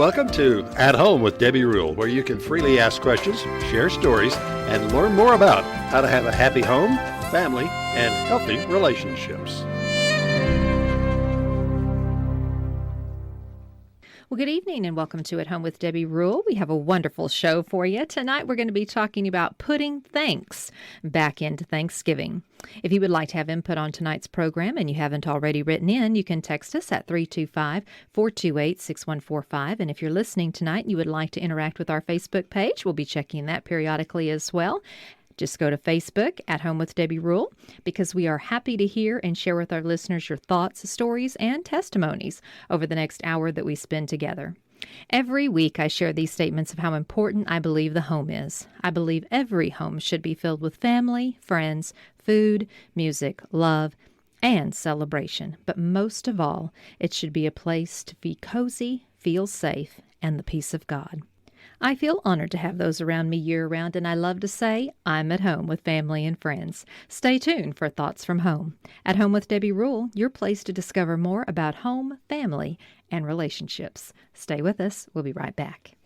Welcome to At Home with Debbie Rule, where you can freely ask questions, share stories, and learn more about how to have a happy home, family, and healthy relationships. Well, good evening and welcome to At Home with Debbie Rule. We have a wonderful show for you. Tonight we're going to be talking about putting thanks back into Thanksgiving. If you would like to have input on tonight's program and you haven't already written in, you can text us at 325-428-6145. And if you're listening tonight and you would like to interact with our Facebook page, we'll be checking that periodically as well. Just go to Facebook, At Home with Debbie Rule, because we are happy to hear and share with our listeners your thoughts, stories, and testimonies over the next hour that we spend together. Every week I share these statements of how important I believe the home is. I believe every home should be filled with family, friends, food, music, love, and celebration. But most of all, it should be a place to be cozy, feel safe, and the peace of God. I feel honored to have those around me year-round, and I love to say I'm at home with family and friends. Stay tuned for Thoughts from Home. At Home with Debbie Rule, your place to discover more about home, family, and relationships. Stay with us. We'll be right back.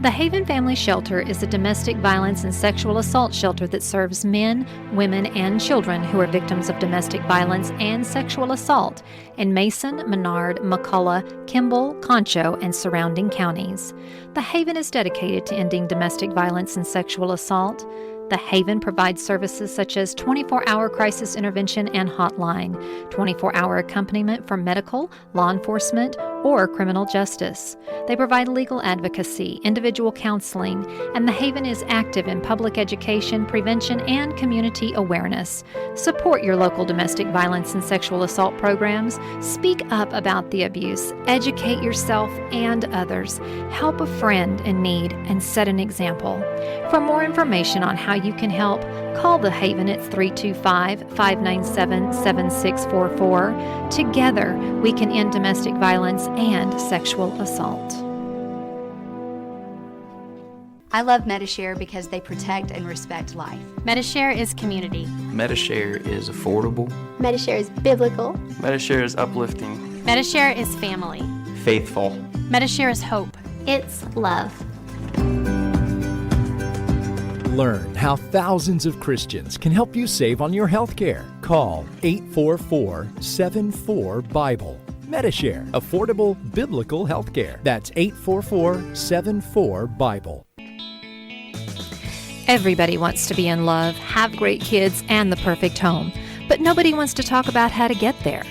The Haven Family Shelter is a domestic violence and sexual assault shelter that serves men, women, and children who are victims of domestic violence and sexual assault in Mason, Menard, McCullough, Kimball, Concho, and surrounding counties. The Haven is dedicated to ending domestic violence and sexual assault. The Haven provides services such as 24-hour crisis intervention and hotline, 24-hour accompaniment for medical, law enforcement, or criminal justice. They provide legal advocacy, individual counseling, and the Haven is active in public education, prevention, and community awareness. Support your local domestic violence and sexual assault programs. Speak up about the abuse. Educate yourself and others. Help a friend in need and set an example. For more information on how you can help, call the Haven at 325-597-7644. Together, we can end domestic violence and sexual assault. I love Medi-Share because they protect and respect life. Medi-Share is community. Medi-Share is affordable. Medi-Share is biblical. Medi-Share is uplifting. Medi-Share is family. Faithful. Medi-Share is hope. It's love. Learn how thousands of Christians can help you save on your health care. Call 844-74-BIBLE. Medi-Share, affordable biblical health care. That's 844-74-BIBLE. Everybody wants to be in love, have great kids, and the perfect home. But nobody wants to talk about how to get there.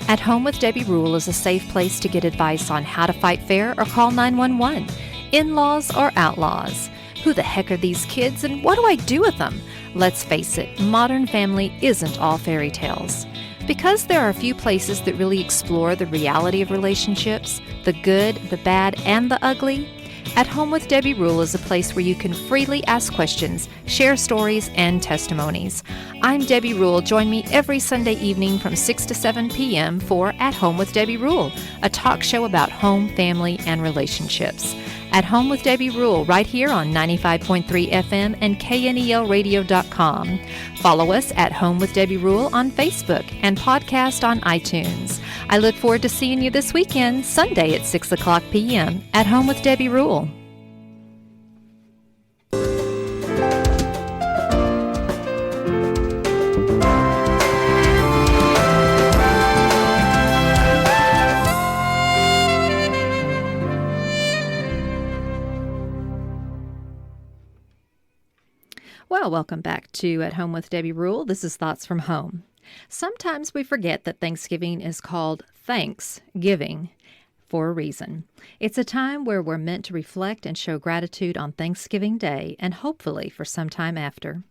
At Home with Debbie Rule is a safe place to get advice on how to fight fair or call 911. In-laws or outlaws. Who the heck are these kids and what do I do with them? Let's face it, Modern Family isn't all fairy tales. Because there are a few places that really explore the reality of relationships, the good, the bad, and the ugly, At Home with Debbie Rule is a place where you can freely ask questions, share stories, and testimonies. I'm Debbie Rule. Join me every Sunday evening from 6 to 7 p.m. for At Home with Debbie Rule, a talk show about home, family, and relationships. At Home with Debbie Rule, right here on 95.3 FM and KNELradio.com. Follow us at Home with Debbie Rule on Facebook and podcast on iTunes. I look forward to seeing you this weekend, Sunday at 6 o'clock p.m. at Home with Debbie Rule. Well, welcome back to At Home with Debbie Rule. This is Thoughts from Home. Sometimes we forget that Thanksgiving is called Thanksgiving for a reason. It's a time where we're meant to reflect and show gratitude on Thanksgiving Day and hopefully for some time after.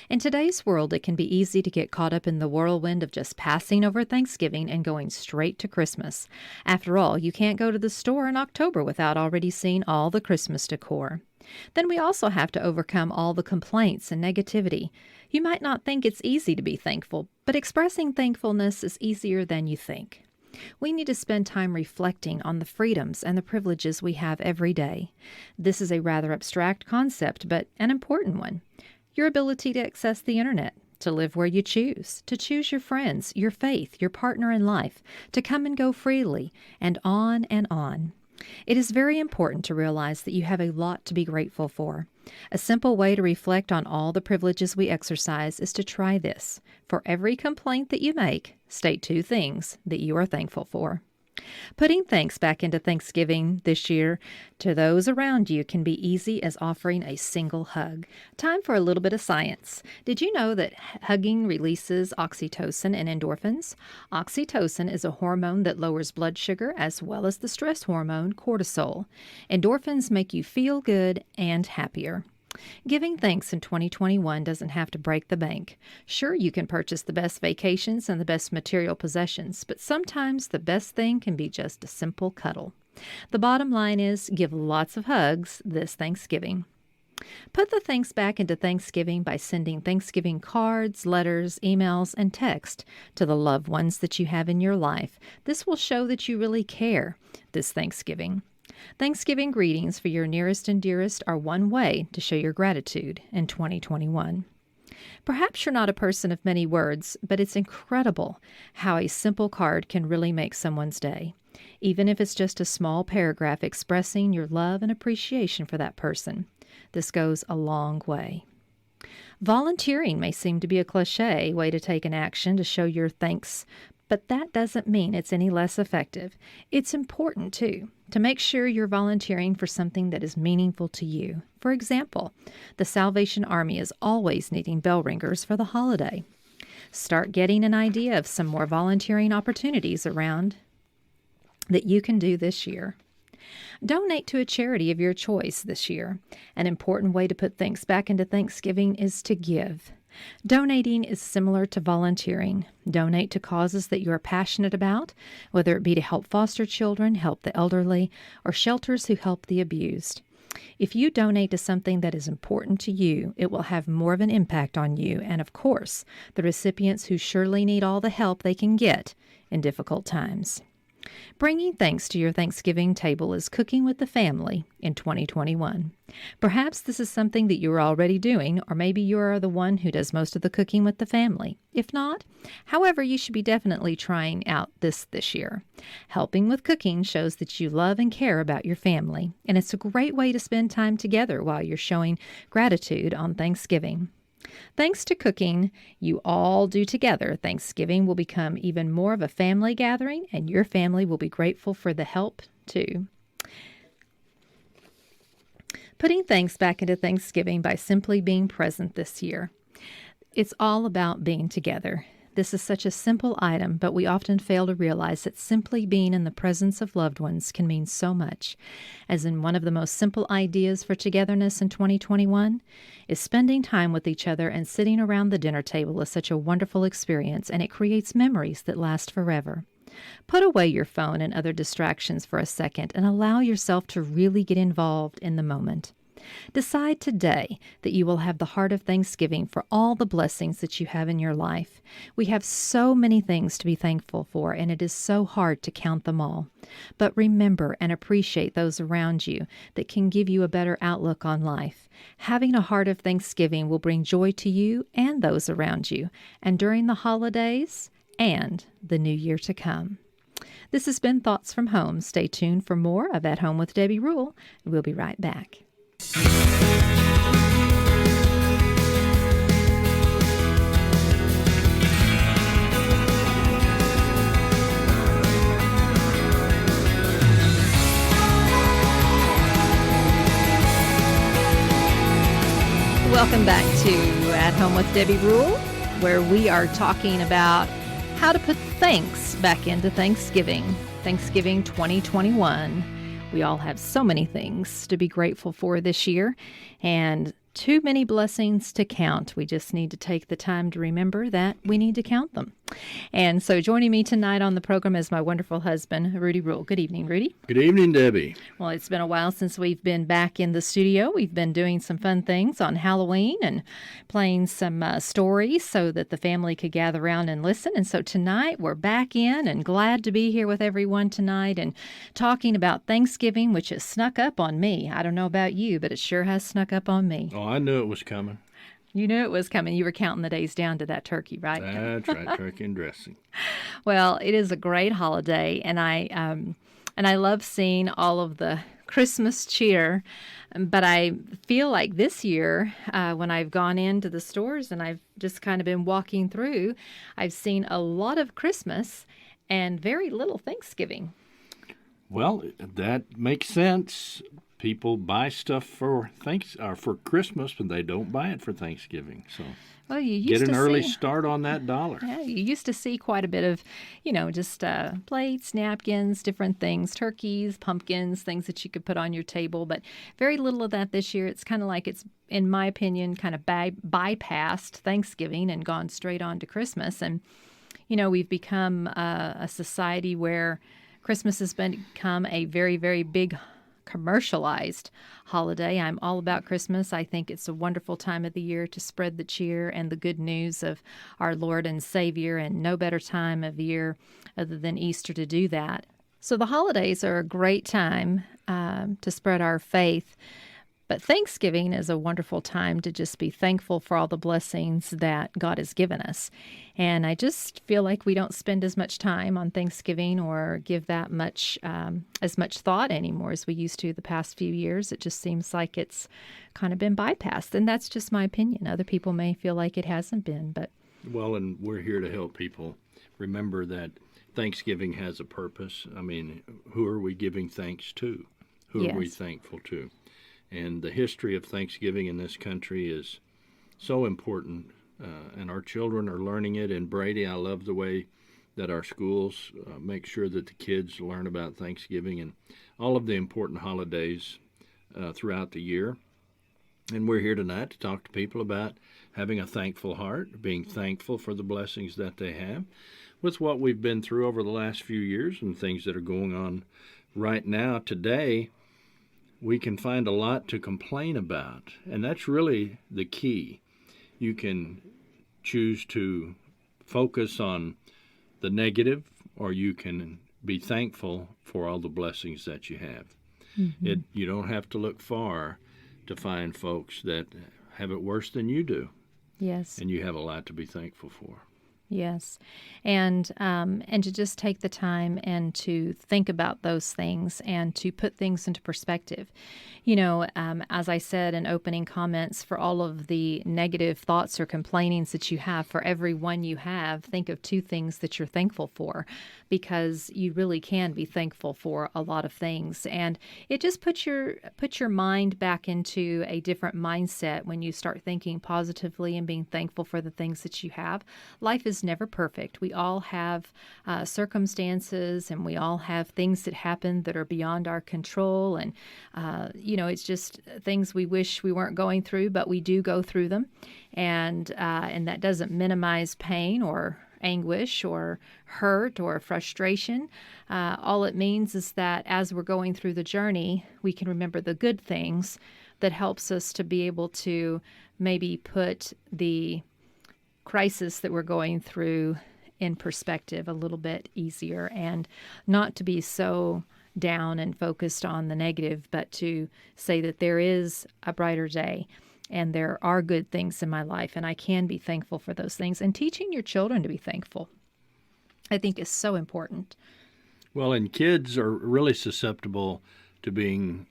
In today's world, it can be easy to get caught up in the whirlwind of just passing over Thanksgiving and going straight to Christmas. After all, you can't go to the store in October without already seeing all the Christmas decor. Then we also have to overcome all the complaints and negativity. You might not think it's easy to be thankful, but expressing thankfulness is easier than you think. We need to spend time reflecting on the freedoms and the privileges we have every day. This is a rather abstract concept, but an important one. Your ability to access the internet, to live where you choose, to choose your friends, your faith, your partner in life, to come and go freely, and on and on. It is very important to realize that you have a lot to be grateful for. A simple way to reflect on all the privileges we exercise is to try this. For every complaint that you make, state 2 things that you are thankful for. Putting thanks back into Thanksgiving this year to those around you can be easy as offering a single hug. Time for a little bit of science. Did you know that hugging releases oxytocin and endorphins? Oxytocin is a hormone that lowers blood sugar as well as the stress hormone cortisol. Endorphins make you feel good and happier. Giving thanks in 2021 doesn't have to break the bank. Sure, you can purchase the best vacations and the best material possessions, but sometimes the best thing can be just a simple cuddle. The bottom line is give lots of hugs this Thanksgiving. Put the thanks back into Thanksgiving by sending Thanksgiving cards, letters, emails, and text to the loved ones that you have in your life. This will show that you really care this Thanksgiving. Thanksgiving greetings for your nearest and dearest are one way to show your gratitude in 2021. Perhaps you're not a person of many words, but it's incredible how a simple card can really make someone's day, even if it's just a small paragraph expressing your love and appreciation for that person. This goes a long way. Volunteering may seem to be a cliché way to take an action to show your thanks, but that doesn't mean it's any less effective. It's important, too, to make sure you're volunteering for something that is meaningful to you. For example, the Salvation Army is always needing bell ringers for the holiday. Start getting an idea of some more volunteering opportunities around that you can do this year. Donate to a charity of your choice this year. An important way to put things back into Thanksgiving is to give. Donating is similar to volunteering. Donate to causes that you are passionate about, whether it be to help foster children, help the elderly, or shelters who help the abused. If you donate to something that is important to you, it will have more of an impact on you and, of course, the recipients who surely need all the help they can get in difficult times. Bringing thanks to your Thanksgiving table is cooking with the family in 2021. Perhaps this is something that you are already doing, or maybe you are the one who does most of the cooking with the family. If not, however, you should be definitely trying out this year. Helping with cooking shows that you love and care about your family, and it's a great way to spend time together while you're showing gratitude on Thanksgiving. Thanks to cooking you all do together, Thanksgiving will become even more of a family gathering, and your family will be grateful for the help, too. Putting thanks back into Thanksgiving by simply being present this year. It's all about being together. This is such a simple item, but we often fail to realize that simply being in the presence of loved ones can mean so much. As in one of the most simple ideas for togetherness in 2021 is spending time with each other, and sitting around the dinner table is such a wonderful experience, and it creates memories that last forever. Put away your phone and other distractions for a second and allow yourself to really get involved in the moment. Decide today that you will have the heart of Thanksgiving for all the blessings that you have in your life. We have so many things to be thankful for, and it is so hard to count them all. But remember and appreciate those around you that can give you a better outlook on life. Having a heart of Thanksgiving will bring joy to you and those around you, and during the holidays and the new year to come. This has been Thoughts from Home. Stay tuned for more of At Home with Debbie Rule. We'll be right back. Welcome back to At Home with Debbie Rule, where we are talking about how to put thanks back into Thanksgiving 2021. We all have so many things to be grateful for this year, and too many blessings to count. We just need to take the time to remember that we need to count them. And so joining me tonight on the program is my wonderful husband, Rudy Rule. Good evening, Rudy. Good evening, Debbie. Well, it's been a while since we've been back in the studio. We've been doing some fun things on Halloween and playing some stories so that the family could gather around and listen. And so tonight we're back in and glad to be here with everyone tonight and talking about Thanksgiving, which has snuck up on me. I don't know about you, but it sure has snuck up on me. Oh, I knew it was coming. You knew it was coming. You were counting the days down to that turkey, right? That's right, turkey and dressing. Well, it is a great holiday, and I And I love seeing all of the Christmas cheer. But I feel like this year, when I've gone into the stores and I've just kind of been walking through, I've seen a lot of Christmas and very little Thanksgiving. Well, that makes sense. People buy stuff for for Christmas, but they don't buy it for Thanksgiving. So Well, you used get an to early see, start on that dollar. Yeah, you used to see quite a bit of, just plates, napkins, different things, turkeys, pumpkins, things that you could put on your table. But very little of that this year. It's kind of like it's, in my opinion, kind of bypassed Thanksgiving and gone straight on to Christmas. And, we've become a society where Christmas has become a very, very big commercialized holiday. I'm all about Christmas. I think it's a wonderful time of the year to spread the cheer and the good news of our Lord and Savior, and no better time of year other than Easter to do that. So the holidays are a great time to spread our faith. But Thanksgiving is a wonderful time to just be thankful for all the blessings that God has given us. And I just feel like we don't spend as much time on Thanksgiving or give that much as much thought anymore as we used to the past few years. It just seems like it's kind of been bypassed. And that's just my opinion. Other people may feel like it hasn't been, but Well, and we're here to help people remember that Thanksgiving has a purpose. I mean, who are we giving thanks to? Who are we Yes. thankful to? And the history of Thanksgiving in this country is so important, and our children are learning it. And Brady, I love the way that our schools make sure that the kids learn about Thanksgiving and all of the important holidays throughout the year. And we're here tonight to talk to people about having a thankful heart, being thankful for the blessings that they have with what we've been through over the last few years and things that are going on right now. Today, we can find a lot to complain about, and that's really the key. You can choose to focus on the negative, or you can be thankful for all the blessings that you have. Mm-hmm. You don't have to look far to find folks that have it worse than you do, yes. and you have a lot to be thankful for. Yes, and to just take the time and to think about those things and to put things into perspective. As I said in opening comments, for all of the negative thoughts or complainings that you have, for every one you have, think of two things that you're thankful for, because you really can be thankful for a lot of things. And it just puts your mind back into a different mindset when you start thinking positively and being thankful for the things that you have. Life is never perfect. We all have circumstances, and we all have things that happen that are beyond our control. And, it's just things we wish we weren't going through, but we do go through them. And that doesn't minimize pain or anguish or hurt or frustration. All it means is that as we're going through the journey, we can remember the good things that helps us to be able to maybe put the crisis that we're going through in perspective a little bit easier, and not to be so down and focused on the negative, but to say that there is a brighter day and there are good things in my life and I can be thankful for those things. And teaching your children to be thankful, I think, is so important. Well, and kids are really susceptible to being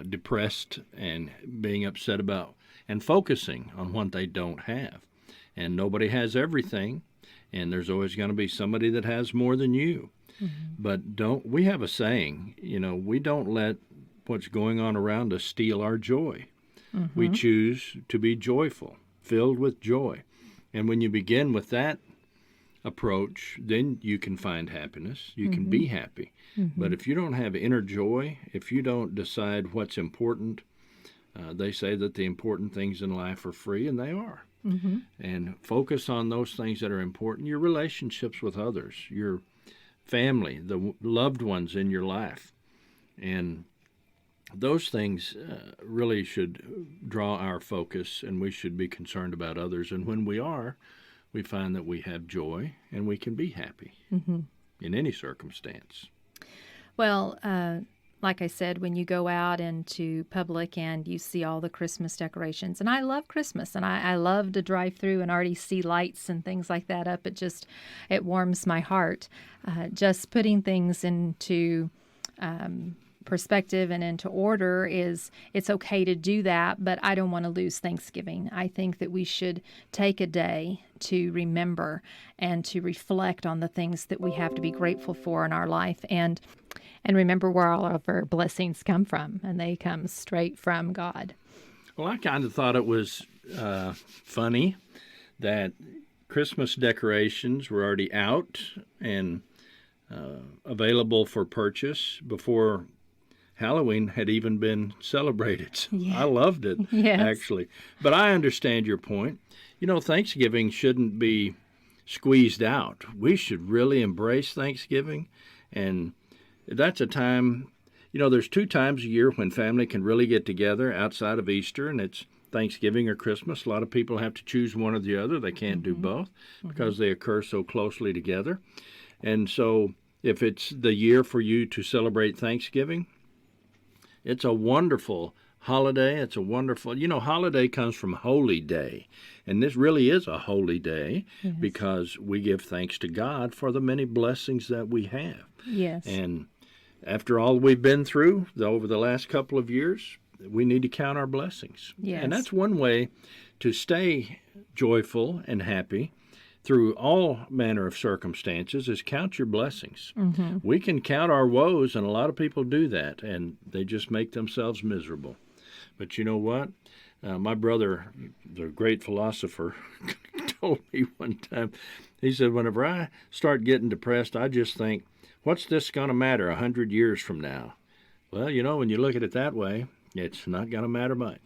depressed and being upset about and focusing on what they don't have. And nobody has everything, and there's always going to be somebody that has more than you. Mm-hmm. But we have a saying, we don't let what's going on around us steal our joy. Mm-hmm. We choose to be joyful, filled with joy. And when you begin with that approach, then you can find happiness. You can be happy. Mm-hmm. But if you don't have inner joy, if you don't decide what's important, they say that the important things in life are free, and they are. Mm-hmm. And focus on those things that are important, your relationships with others, your family, the loved ones in your life. And those things really should draw our focus, and we should be concerned about others. And when we are, we find that we have joy and we can be happy in any circumstance. Well, like I said, when you go out into public and you see all the Christmas decorations, and I love Christmas, and I love to drive through and already see lights and things like that up. It warms my heart. Just putting things into perspective and into order is it's okay to do that, but I don't want to lose Thanksgiving. I think that we should take a day to remember and to reflect on the things that we have to be grateful for in our life, and remember where all of our blessings come from, and they come straight from God. Well, I kind of thought it was funny that Christmas decorations were already out and available for purchase before Halloween had even been celebrated. Yeah. I loved it, Yes. actually. But I understand your point. You know, Thanksgiving shouldn't be squeezed out. We should really embrace Thanksgiving. And that's a time, you know, there's 2 times a year when family can really get together outside of Easter, and it's Thanksgiving or Christmas. A lot of people have to choose one or the other. They can't do both because they occur so closely together. And so if it's the year for you to celebrate Thanksgiving, it's a wonderful holiday. It's a wonderful, you know, holiday comes from holy day. And this really is a holy day because we give thanks to God for the many blessings that we have. Yes. And after all we've been through over the last couple of years, we need to count our blessings. Yes. And that's one way to stay joyful and happy through all manner of circumstances is count your blessings. We can count our woes, and a lot of people do that, and they just make themselves miserable. But you know what? My brother, the great philosopher, told me one time, he said, whenever I start getting depressed, I just think, what's this going to matter 100 years from now? Well, you know, when you look at it that way, it's not going to matter much.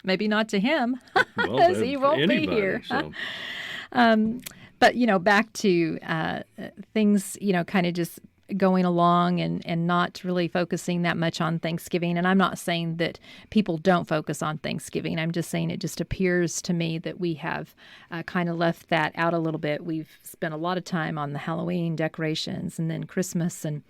Maybe not to him, Well, as he won't anybody, be here. So. But, you know, back to things, you know, kind of just going along and not really focusing that much on Thanksgiving. And I'm not saying that people don't focus on Thanksgiving. I'm just saying it just appears to me that we have kind of left that out a little bit. We've spent a lot of time on the Halloween decorations and then Christmas and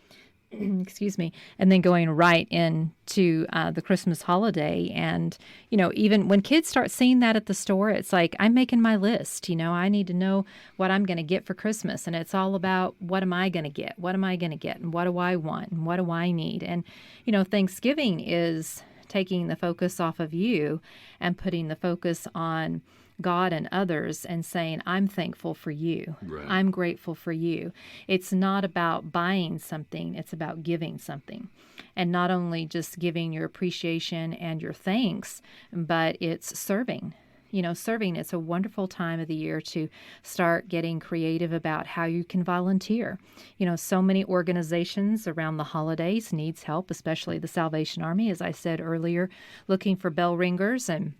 excuse me, and then going right into the Christmas holiday. And, you know, even when kids start seeing that at the store, it's like, I'm making my list. You know, I need to know what I'm going to get for Christmas. And it's all about, what am I going to get? What am I going to get? And what do I want? And what do I need? And, you know, Thanksgiving is taking the focus off of you and putting the focus on God and others and saying, I'm thankful for you. Right. I'm grateful for you. It's not about buying something, it's about giving something. And not only just giving your appreciation and your thanks, but it's serving. You know, serving, it's a wonderful time of the year to start getting creative about how you can volunteer. You know, so many organizations around the holidays needs help, especially the Salvation Army, as I said earlier, looking for bell ringers and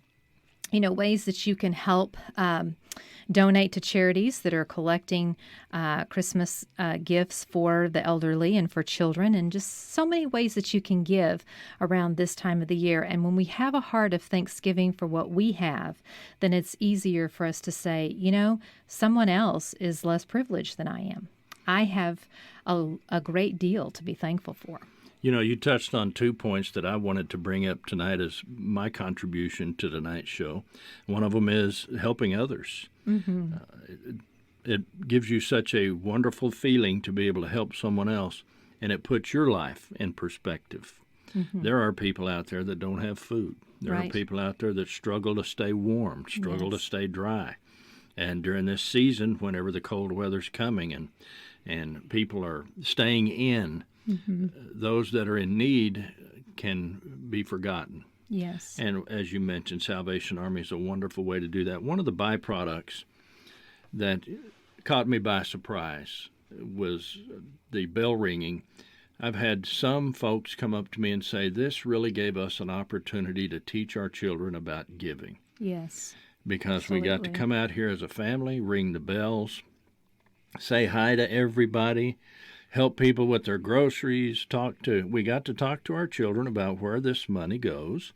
you know, ways that you can help donate to charities that are collecting Christmas gifts for the elderly and for children, and just so many ways that you can give around this time of the year. And when we have a heart of thanksgiving for what we have, then it's easier for us to say, you know, someone else is less privileged than I am. I have a great deal to be thankful for. You know, you touched on 2 points that I wanted to bring up tonight as my contribution to tonight's show. One of them is helping others. It gives you such a wonderful feeling to be able to help someone else, and it puts your life in perspective. There are people out there that don't have food. There Right. are people out there that struggle to stay warm, struggle to stay dry. And during this season, whenever the cold weather's coming and people are staying in, those that are in need can be forgotten. Yes. And as you mentioned, Salvation Army is a wonderful way to do that. One of the byproducts that caught me by surprise was the bell ringing. I've had some folks come up to me and say, this really gave us an opportunity to teach our children about giving. Yes. Because we got to Absolutely. come out here as a family, ring the bells, say hi to everybody, help people with their groceries, we got to talk to our children about where this money goes.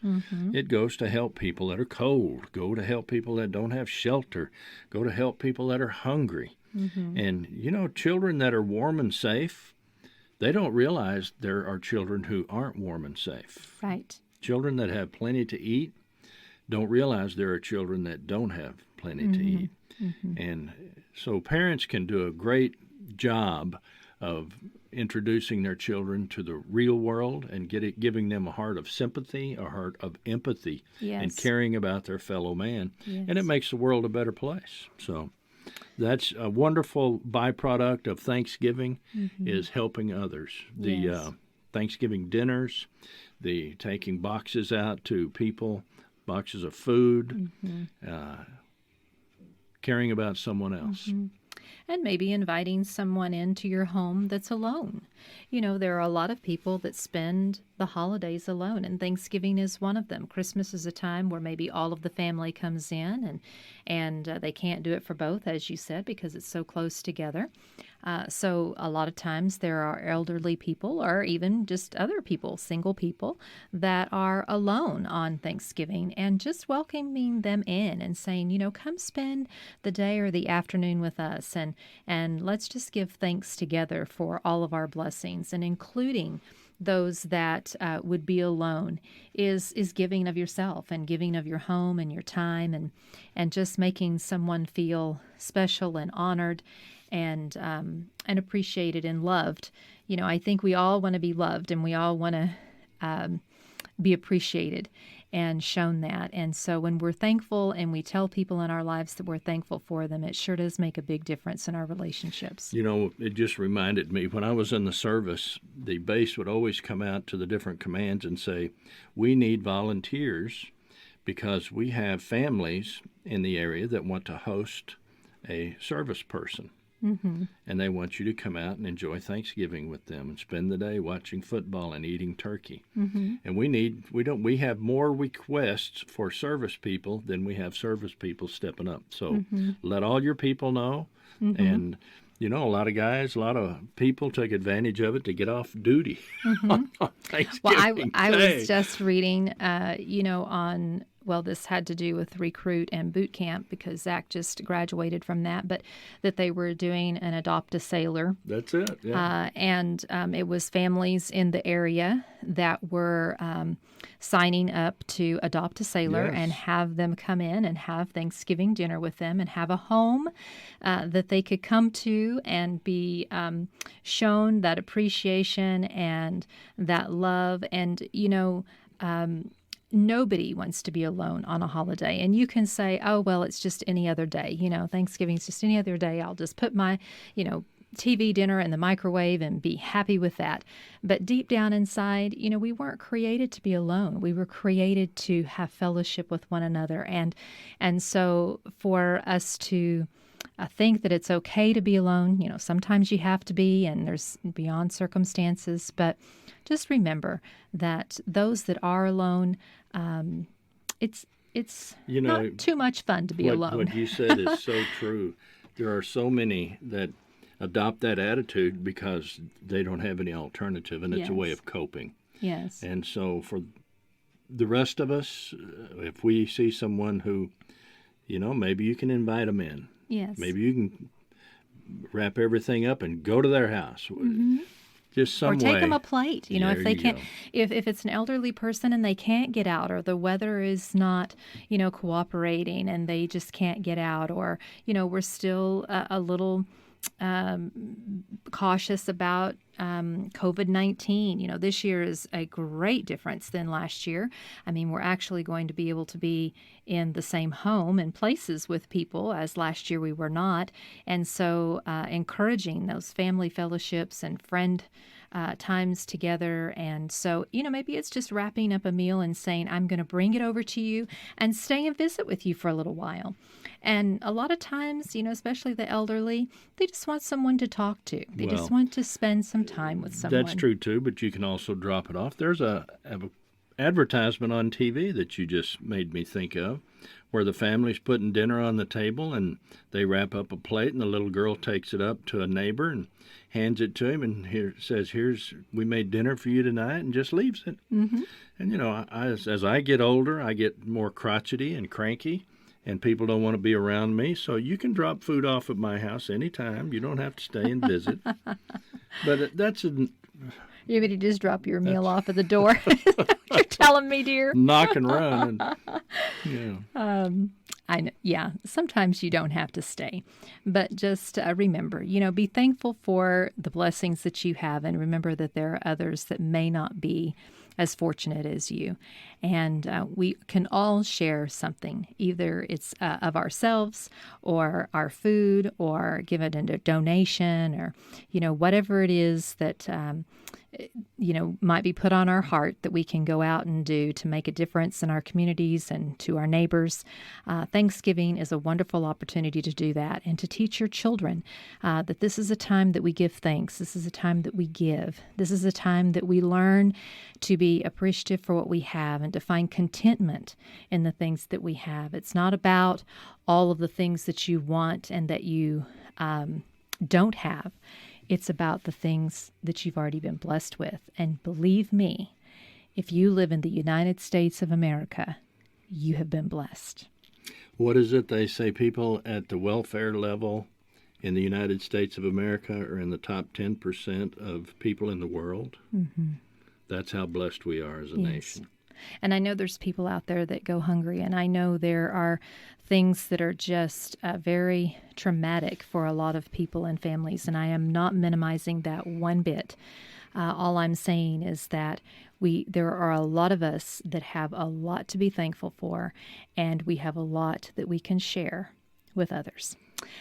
It goes to help people that are cold, go to help people that don't have shelter, go to help people that are hungry. And, you know, children that are warm and safe, they don't realize there are children who aren't warm and safe. Right. Children that have plenty to eat don't realize there are children that don't have plenty to eat. And so parents can do a great job of introducing their children to the real world and giving them a heart of sympathy, a heart of empathy, and Yes. caring about their fellow man. Yes. And it makes the world a better place. So that's a wonderful byproduct of Thanksgiving is helping others. The Yes. Thanksgiving dinners, the taking boxes out to people, boxes of food, caring about someone else. And maybe inviting someone into your home that's alone. You know, there are a lot of people that spend the holidays alone, and Thanksgiving is one of them. Christmas is a time where maybe all of the family comes in, and they can't do it for both, as you said, because it's so close together. So a lot of times there are elderly people or even just other people, single people, that are alone on Thanksgiving, and just welcoming them in and saying, you know, come spend the day or the afternoon with us, and let's just give thanks together for all of our blessings, and including those that would be alone is giving of yourself and giving of your home and your time, and just making someone feel special and honored and appreciated and loved. You know, I think we all want to be loved, and we all want to be appreciated and shown that. And so when we're thankful and we tell people in our lives that we're thankful for them, it sure does make a big difference in our relationships. You know, it just reminded me, when I was in the service, the base would always come out to the different commands and say, we need volunteers because we have families in the area that want to host a service person. And they want you to come out and enjoy Thanksgiving with them and spend the day watching football and eating turkey. And we have more requests for service people than we have service people stepping up. So let all your people know. And you know, a lot of people take advantage of it to get off duty on Thanksgiving Well, I Day. was just reading, this had to do with Recruit and Boot Camp because Zach just graduated from that, but that they were doing an Adopt a Sailor. That's it. Yeah. And it was families in the area that were signing up to adopt a sailor Yes. and have them come in and have Thanksgiving dinner with them and have a home that they could come to and be shown that appreciation and that love. And, you know, nobody wants to be alone on a holiday. And you can say, oh, well, it's just any other day. You know, Thanksgiving's just any other day. I'll just put my, TV dinner in the microwave and be happy with that. But deep down inside, we weren't created to be alone. We were created to have fellowship with one another. And so for us to think that it's okay to be alone, sometimes you have to be, and there's beyond circumstances, but just remember that those that are alone, it's not too much fun to be alone. What you said is so true. There are so many that adopt that attitude because they don't have any alternative, and it's a way Yes. of coping. Yes. And so for the rest of us, if we see someone who, maybe you can invite them in. Yes. Maybe you can wrap everything up and go to their house. Just some or take way. them a plate. If There they you can't, go. if it's an elderly person and they can't get out, or the weather is not, cooperating and they just can't get out, or we're still a little cautious about COVID-19. This year is a great difference than last year. I mean, we're actually going to be able to be in the same home and places with people, as last year we were not. And so encouraging those family fellowships and friend times together. And so, maybe it's just wrapping up a meal and saying, I'm going to bring it over to you and stay and visit with you for a little while. And a lot of times, especially the elderly, they just want someone to talk to. They Well, just want to spend some time with someone. That's true too, but you can also drop it off. There's a advertisement on TV that you just made me think of, where the family's putting dinner on the table and they wrap up a plate, and the little girl takes it up to a neighbor and hands it to him, and here's we made dinner for you tonight, and just leaves it. Mm-hmm. And as I get older, I get more crotchety and cranky, and people don't want to be around me. So you can drop food off at my house anytime. You don't have to stay and visit. But that's a You're going to just drop your meal off at the door. You're telling me, dear. knock and run. And, I know, yeah, sometimes you don't have to stay, but just remember, be thankful for the blessings that you have, and remember that there are others that may not be as fortunate as you. And we can all share something, either it's of ourselves or our food, or give it into donation, or, whatever it is that, might be put on our heart that we can go out and do to make a difference in our communities and to our neighbors. Thanksgiving is a wonderful opportunity to do that, and to teach your children that this is a time that we give thanks. This is a time that we give. This is a time that we learn to be appreciative for what we have and to find contentment in the things that we have. It's not about all of the things that you want and that you don't have. It's about the things that you've already been blessed with. And believe me, if you live in the United States of America, you have been blessed. What is it they say? People at the welfare level in the United States of America are in the top 10% of people in the world. Mm-hmm. That's how blessed we are as a nation. And I know there's people out there that go hungry, and I know there are things that are just very traumatic for a lot of people and families, and I am not minimizing that one bit. All I'm saying is that there are a lot of us that have a lot to be thankful for, and we have a lot that we can share with others.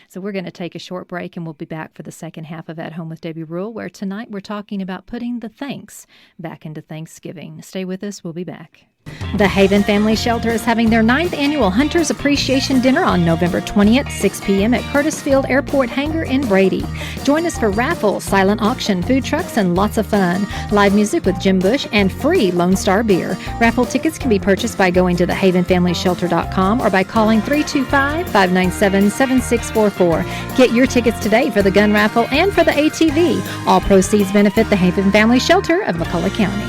So we're going to take a short break, and we'll be back for the second half of At Home with Debbie Rule, where tonight we're talking about putting the thanks back into Thanksgiving. Stay with us. We'll be back. The Haven Family Shelter is having their 9th annual Hunters Appreciation Dinner on November 20th, 6 p.m. at Curtis Field Airport Hangar in Brady. Join us for raffles, silent auction, food trucks, and lots of fun. Live music with Jim Bush and free Lone Star beer. Raffle tickets can be purchased by going to thehavenfamilyshelter.com or by calling 325-597-7644. Get your tickets today for the gun raffle and for the ATV. All proceeds benefit the Haven Family Shelter of McCullough County.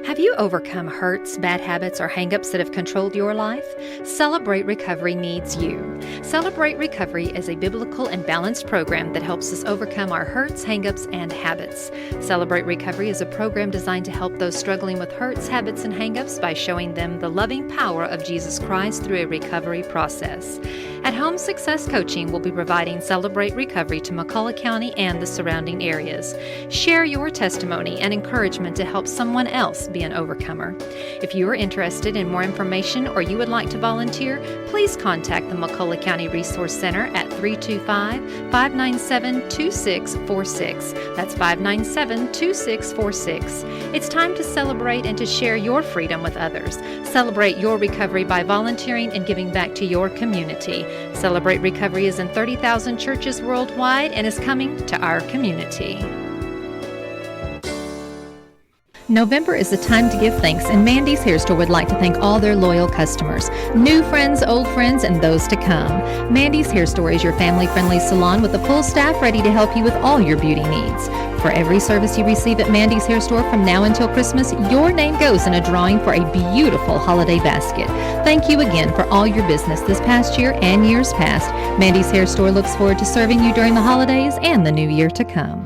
Have you overcome hurts, bad habits, or hang-ups that have controlled your life? Celebrate Recovery needs you. Celebrate Recovery is a biblical and balanced program that helps us overcome our hurts, hang-ups, and habits. Celebrate Recovery is a program designed to help those struggling with hurts, habits, and hang-ups by showing them the loving power of Jesus Christ through a recovery process. At Home Success Coaching, we'll be providing Celebrate Recovery to McCullough County and the surrounding areas. Share your testimony and encouragement to help someone else be an overcomer. If you are interested in more information or you would like to volunteer, please contact the McCullough County Resource Center at 325-597-2646. That's 597-2646. It's time to celebrate and to share your freedom with others. Celebrate your recovery by volunteering and giving back to your community. Celebrate Recovery is in 30,000 churches worldwide and is coming to our community. November is the time to give thanks, and Mandy's Hair Store would like to thank all their loyal customers, new friends, old friends, and those to come. Mandy's Hair Store is your family-friendly salon with a full staff ready to help you with all your beauty needs. For every service you receive at Mandy's Hair Store from now until Christmas, your name goes in a drawing for a beautiful holiday basket. Thank you again for all your business this past year and years past. Mandy's Hair Store looks forward to serving you during the holidays and the new year to come.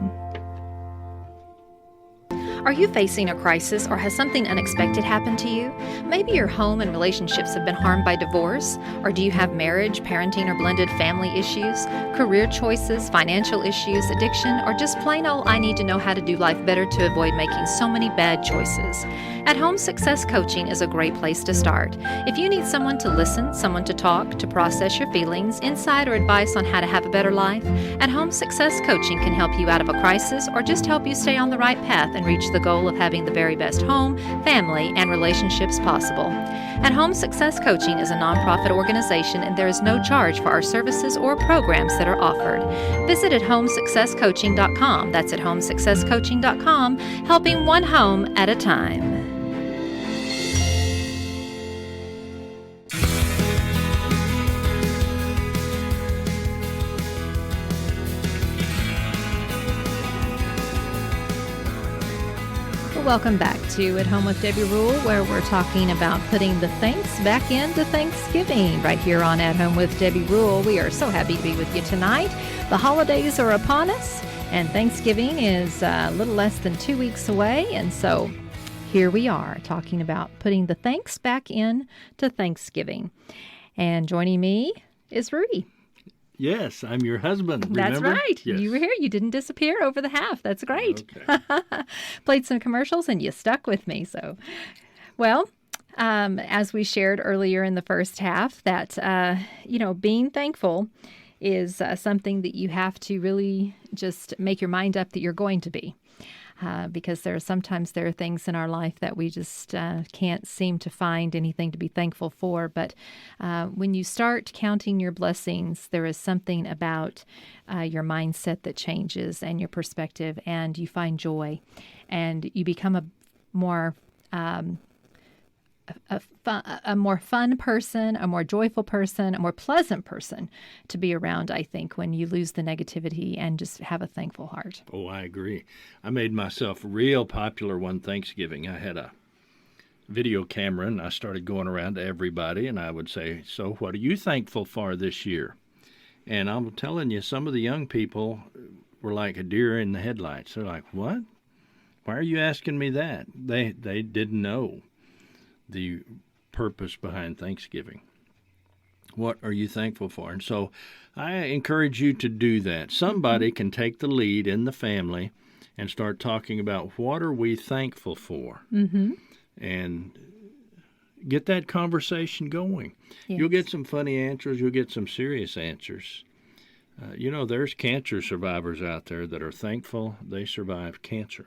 Are you facing a crisis or has something unexpected happened to you? Maybe your home and relationships have been harmed by divorce, or do you have marriage, parenting, or blended family issues, career choices, financial issues, addiction, or just plain old I need to know how to do life better to avoid making so many bad choices? At Home Success Coaching is a great place to start. If you need someone to listen, someone to talk, to process your feelings, insight or advice on how to have a better life, At Home Success Coaching can help you out of a crisis or just help you stay on the right path and reach the goal of having the very best home, family, and relationships possible. At Home Success Coaching is a nonprofit organization, and there is no charge for our services or programs that are offered. Visit at homesuccesscoaching.com. That's at homesuccesscoaching.com, helping one home at a time. Welcome back to At Home with Debbie Rule, where we're talking about putting the thanks back into Thanksgiving right here on At Home with Debbie Rule. We are so happy to be with you tonight. The holidays are upon us, and Thanksgiving is a little less than 2 weeks away, and so here we are talking about putting the thanks back in to Thanksgiving. And joining me is Rudy. Yes, I'm your husband. That's Remember? right. Yes. You were here. You didn't disappear over the half. That's great. Okay. Played some commercials and you stuck with me. So, well, as we shared earlier in the first half, that, being thankful is something that you have to really just make your mind up that you're going to be. Because there are things in our life that we just can't seem to find anything to be thankful for. But when you start counting your blessings, there is something about your mindset that changes and your perspective, and you find joy, and you become a more a more fun person, a more joyful person, a more pleasant person to be around, I think, when you lose the negativity and just have a thankful heart. Oh, I agree. I made myself real popular one Thanksgiving. I had a video camera, and I started going around to everybody, and I would say, so what are you thankful for this year? And I'm telling you, some of the young people were like a deer in the headlights. They're like, what? Why are you asking me that? They didn't know the purpose behind Thanksgiving. What are you thankful for? And so I encourage you to do that. Somebody can take the lead in the family and start talking about what are we thankful for, and get that conversation going. Yes. You'll get some funny answers. You'll get some serious answers. There's cancer survivors out there that are thankful they survived cancer.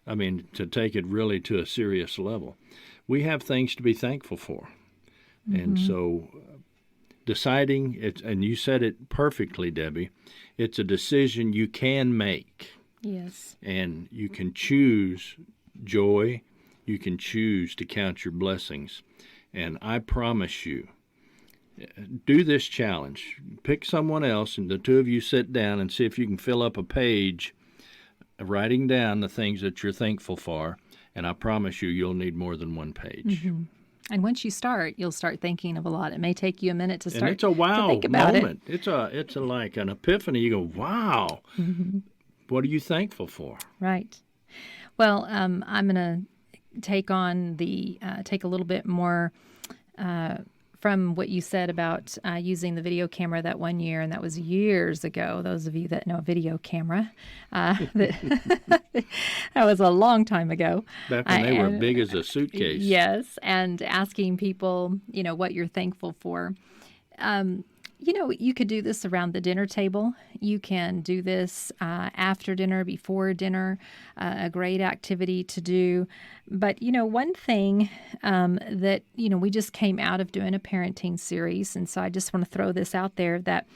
I mean, to take it really to a serious level. We have things to be thankful for. And so deciding, and you said it perfectly, Debbie, it's a decision you can make. Yes. And you can choose joy. You can choose to count your blessings. And I promise you, do this challenge. Pick someone else, and the two of you sit down and see if you can fill up a page writing down the things that you're thankful for, and I promise you'll need more than one page. And once you start, you'll start thinking of a lot. It may take you a minute to start And it's a wow to think about moment. It's like an epiphany. You go, wow. What are you thankful for? Right. Well, I'm going to take on take a little bit more from what you said about using the video camera that one year, and that was years ago. Those of you that know a video camera, that was a long time ago. Back when they were big as a suitcase. Yes, and asking people, what you're thankful for. You could do this around the dinner table. You can do this after dinner, before dinner, a great activity to do. But, one thing that, we just came out of doing a parenting series, and so I just want to throw this out there that,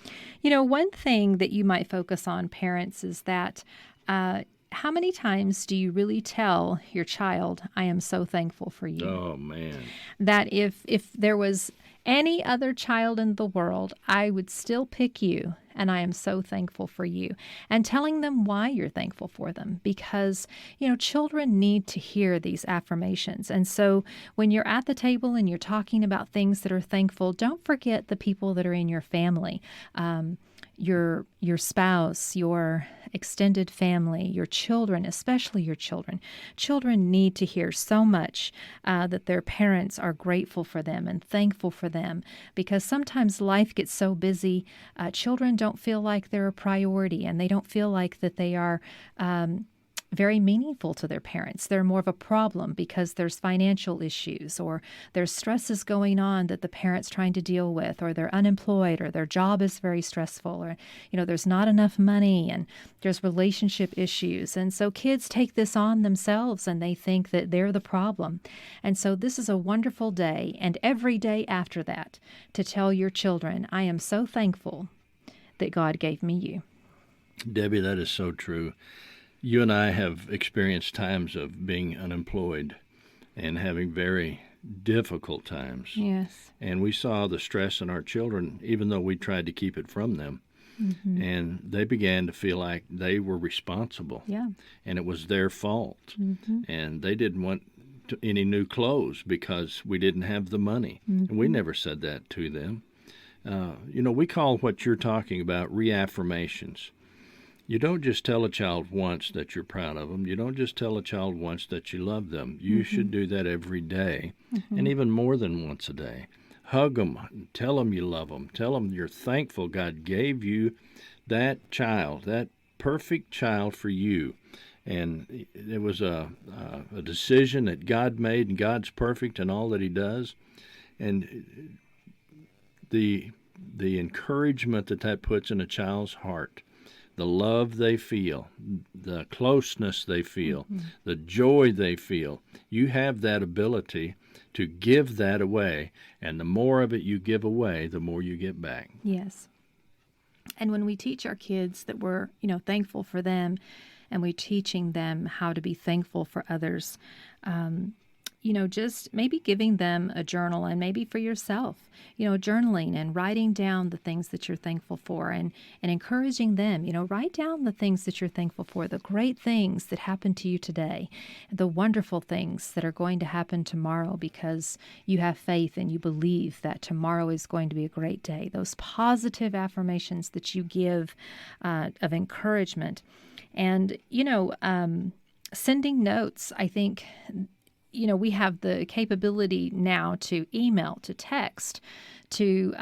one thing that you might focus on, parents, is that how many times do you really tell your child, I am so thankful for you? Oh, man. That if there was any other child in the world, I would still pick you, and I am so thankful for you. And telling them why you're thankful for them, because, children need to hear these affirmations. And so when you're at the table and you're talking about things that are thankful, don't forget the people that are in your family, your spouse, your extended family, your children, especially your children. Children need to hear so much that their parents are grateful for them and thankful for them, because sometimes life gets so busy, children don't feel like they're a priority, and they don't feel like that they are very meaningful to their parents. They're more of a problem because there's financial issues, or there's stresses going on that the parent's trying to deal with, or they're unemployed, or their job is very stressful, or, there's not enough money, and there's relationship issues. And so kids take this on themselves, and they think that they're the problem. And so this is a wonderful day, and every day after that, to tell your children, I am so thankful that God gave me you. Debbie, that is so true. You and I have experienced times of being unemployed and having very difficult times. Yes. And we saw the stress in our children, even though we tried to keep it from them. And they began to feel like they were responsible. Yeah. And it was their fault. And they didn't want any new clothes because we didn't have the money. And we never said that to them. We call what you're talking about reaffirmations. You don't just tell a child once that you're proud of them. You don't just tell a child once that you love them. You should do that every day, and even more than once a day. Hug them. Tell them you love them. Tell them you're thankful God gave you that child, that perfect child for you. And it was a decision that God made, and God's perfect in all that He does. And the encouragement that puts in a child's heart, the love they feel, the closeness they feel, the joy they feel, you have that ability to give that away. And the more of it you give away, the more you get back. Yes. And when we teach our kids that we're, thankful for them, and we're teaching them how to be thankful for others, just maybe giving them a journal, and maybe for yourself, journaling and writing down the things that you're thankful for, and encouraging them, write down the things that you're thankful for, the great things that happened to you today, the wonderful things that are going to happen tomorrow because you have faith and you believe that tomorrow is going to be a great day. Those positive affirmations that you give of encouragement. And, sending notes, I think, we have the capability now to email, to text, to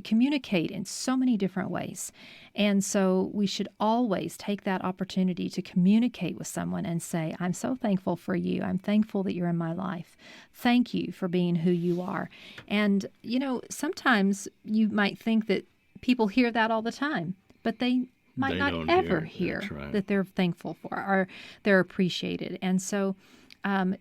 communicate in so many different ways. And so we should always take that opportunity to communicate with someone and say, I'm so thankful for you. I'm thankful that you're in my life. Thank you for being who you are. And, sometimes you might think that people hear that all the time, but they might not ever hear that they're thankful for or they're appreciated. And so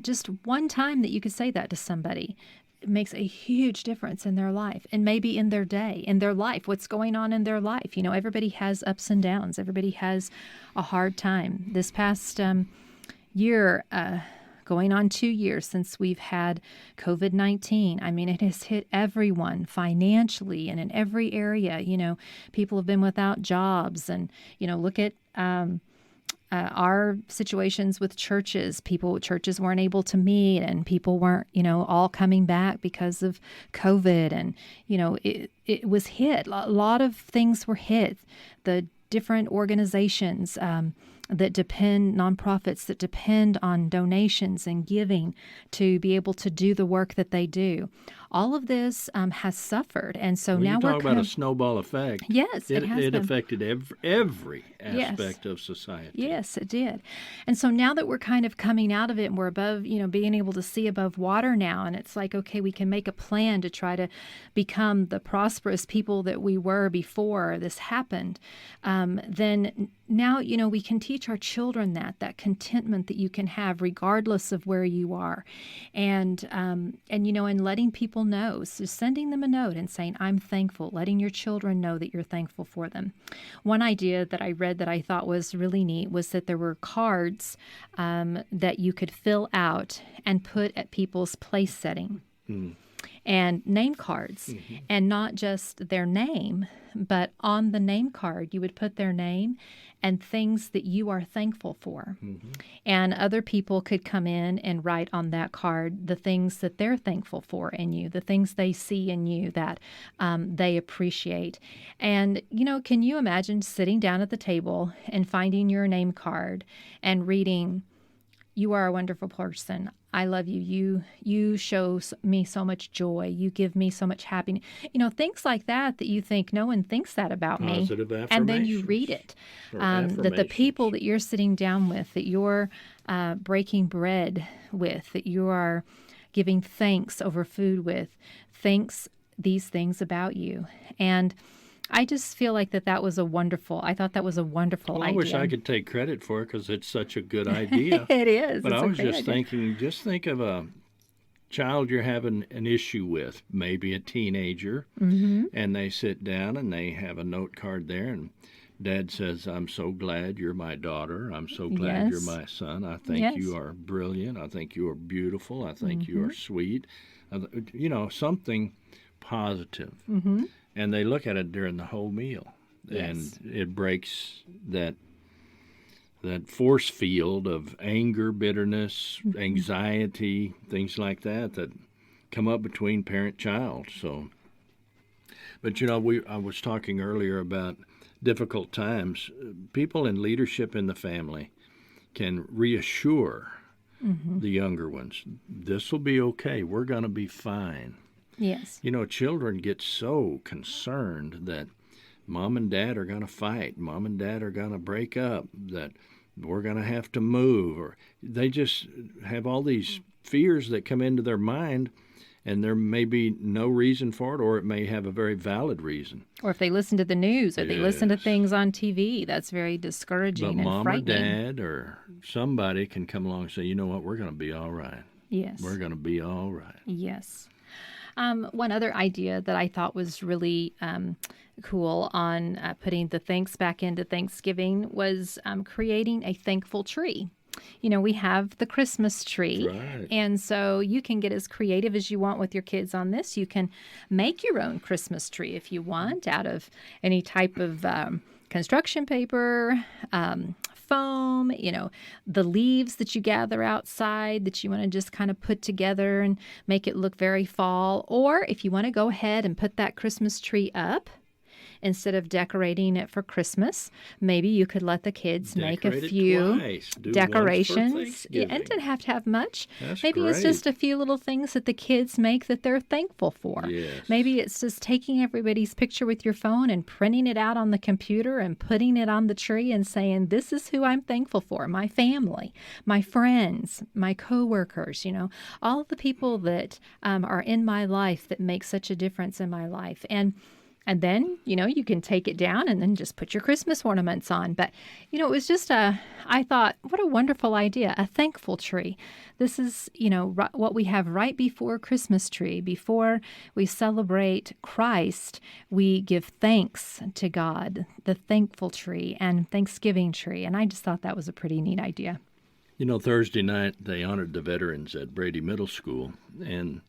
just one time that you could say that to somebody, it makes a huge difference in their life, and maybe in their day, in their life, what's going on in their life. Everybody has ups and downs. Everybody has a hard time. This past year, going on 2 years since we've had COVID-19. I mean, it has hit everyone financially and in every area. People have been without jobs, and, look at our situations with churches. Churches weren't able to meet, and people weren't, all coming back because of COVID. And, it was hit. A lot of things were hit. The different organizations that depend, nonprofits that depend on donations and giving to be able to do the work that they do. All of this has suffered, and so now we're talking about a snowball effect. Yes, it has been. It affected every aspect of society. Yes, it did. And so now that we're kind of coming out of it, and we're above, being able to see above water now, and it's like, okay, we can make a plan to try to become the prosperous people that we were before this happened. Then now, we can teach our children that contentment that you can have regardless of where you are, and letting people know, so sending them a note and saying, I'm thankful, letting your children know that you're thankful for them. One idea that I read that I thought was really neat was that there were cards that you could fill out and put at people's place setting. And name cards, and not just their name, but on the name card, you would put their name and things that you are thankful for. And other people could come in and write on that card the things that they're thankful for in you, the things they see in you that they appreciate. And, can you imagine sitting down at the table and finding your name card and reading, you are a wonderful person. I love you. You show me so much joy. You give me so much happiness. Things like that you think no one thinks that about me. Positive affirmations. And then you read it. That the people that you're sitting down with, that you're breaking bread with, that you are giving thanks over food with, thinks these things about you. And I just feel like that was I thought that was a wonderful idea. I wish I could take credit for it because it's such a good idea. It is. But I was just thinking, think of a child you're having an issue with, maybe a teenager, and they sit down and they have a note card there, and Dad says, I'm so glad you're my daughter. I'm so glad you're my son. I think you are brilliant. I think you are beautiful. I think you are sweet. Something positive. And they look at it during the whole meal. And it breaks that force field of anger, bitterness, anxiety, things like that come up between parent-child. So, but I was talking earlier about difficult times, people in leadership in the family can reassure the younger ones, this will be okay. We're going to be fine. Yes. You know, children get so concerned that mom and dad are going to fight, mom and dad are going to break up, that we're going to have to move, or they just have all these fears that come into their mind, and there may be no reason for it, or it may have a very valid reason. Or if they listen to the news or they listen to Yes. things on TV, that's very discouraging But and mom or frightening. dad or somebody can come along and say, you know what, we're going to be all right. Yes. We're going to be all right. Yes. One other idea that I thought was really cool on putting the thanks back into Thanksgiving was creating a thankful tree. You know, we have the Christmas tree. Right. And so you can get as creative as you want with your kids on this. You can make your own Christmas tree if you want out of any type of construction paper, foam, you know, the leaves that you gather outside that you want to just kind of put together and make it look very fall. Or if you want to go ahead and put that Christmas tree up, instead of decorating it for Christmas, maybe you could let the kids make a Decorate it few twice. Do one for decorations. Yeah, Thanksgiving. and it doesn't have to have much. That's Maybe it's great. just a few little things that the kids make that they're thankful for. Yes. Maybe it's just taking everybody's picture with your phone and printing it out on the computer and putting it on the tree and saying, this is who I'm thankful for, my family, my friends, my coworkers, you know, all of the people that are in my life that make such a difference in my life. And then, you know, you can take it down and then just put your Christmas ornaments on. But, you know, it was just I thought, what a wonderful idea, a thankful tree. This is, you know, what we have right before Christmas tree. Before we celebrate Christ, we give thanks to God, the thankful tree and Thanksgiving tree. And I just thought that was a pretty neat idea. You know, Thursday night they honored the veterans at Brady Middle School, and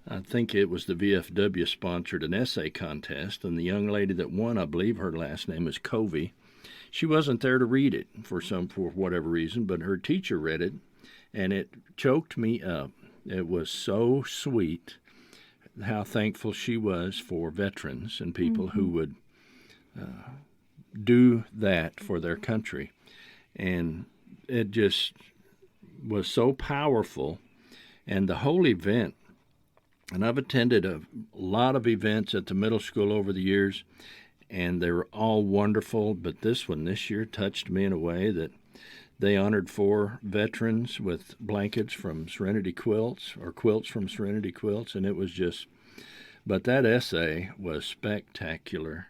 I think it was the VFW sponsored an essay contest, and the young lady that won, I believe her last name is Covey. She wasn't there to read it for whatever reason, but her teacher read it, and it choked me up. It was so sweet how thankful she was for veterans and people who would do that for their country. And it just was so powerful. And the whole event, and I've attended a lot of events at the middle school over the years, and they were all wonderful, but this one this year touched me in a way that they honored 4 veterans with blankets from Serenity Quilts, or quilts from Serenity Quilts, and it was just, but that essay was spectacular,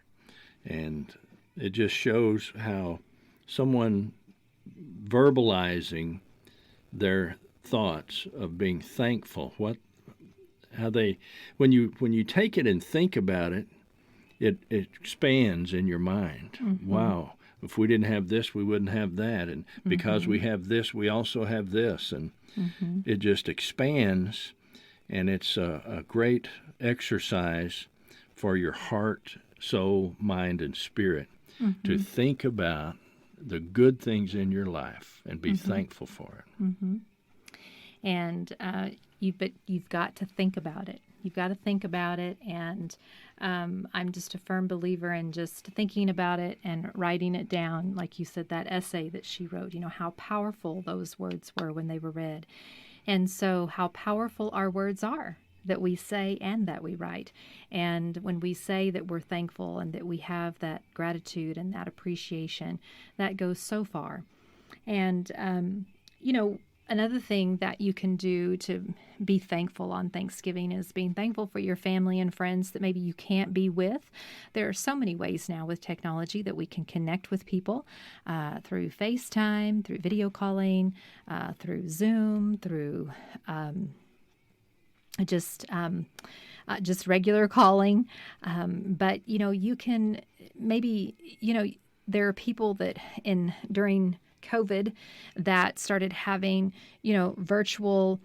and it just shows how someone verbalizing their thoughts of being thankful, how they, when you take it and think about it, it expands in your mind. Wow, if we didn't have this, we wouldn't have that, and because we have this, we also have this, and it just expands, and it's a great exercise for your heart, soul, mind, and spirit to think about the good things in your life and be thankful for it. And you've got to think about it. You've got to think about it, and I'm just a firm believer in just thinking about it and writing it down. Like you said, that essay that she wrote, you know, how powerful those words were when they were read. And so how powerful our words are that we say and that we write. And when we say that we're thankful and that we have that gratitude and that appreciation, that goes so far. And, you know, another thing that you can do to be thankful on Thanksgiving is being thankful for your family and friends that maybe you can't be with. There are so many ways now with technology that we can connect with people through FaceTime, through video calling, through Zoom, through just regular calling. But, you know, you can maybe, you know, there are people that during COVID that started having, you know, virtual,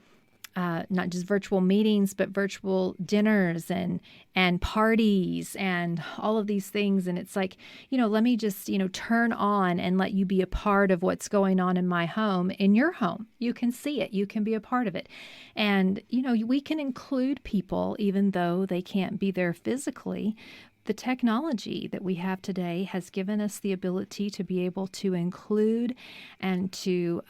not just virtual meetings, but virtual dinners and parties and all of these things. And it's like, you know, let me just, you know, turn on and let you be a part of what's going on in my home, in your home. You can see it. You can be a part of it. And, you know, we can include people even though they can't be there physically, the technology that we have today has given us the ability to be able to include and to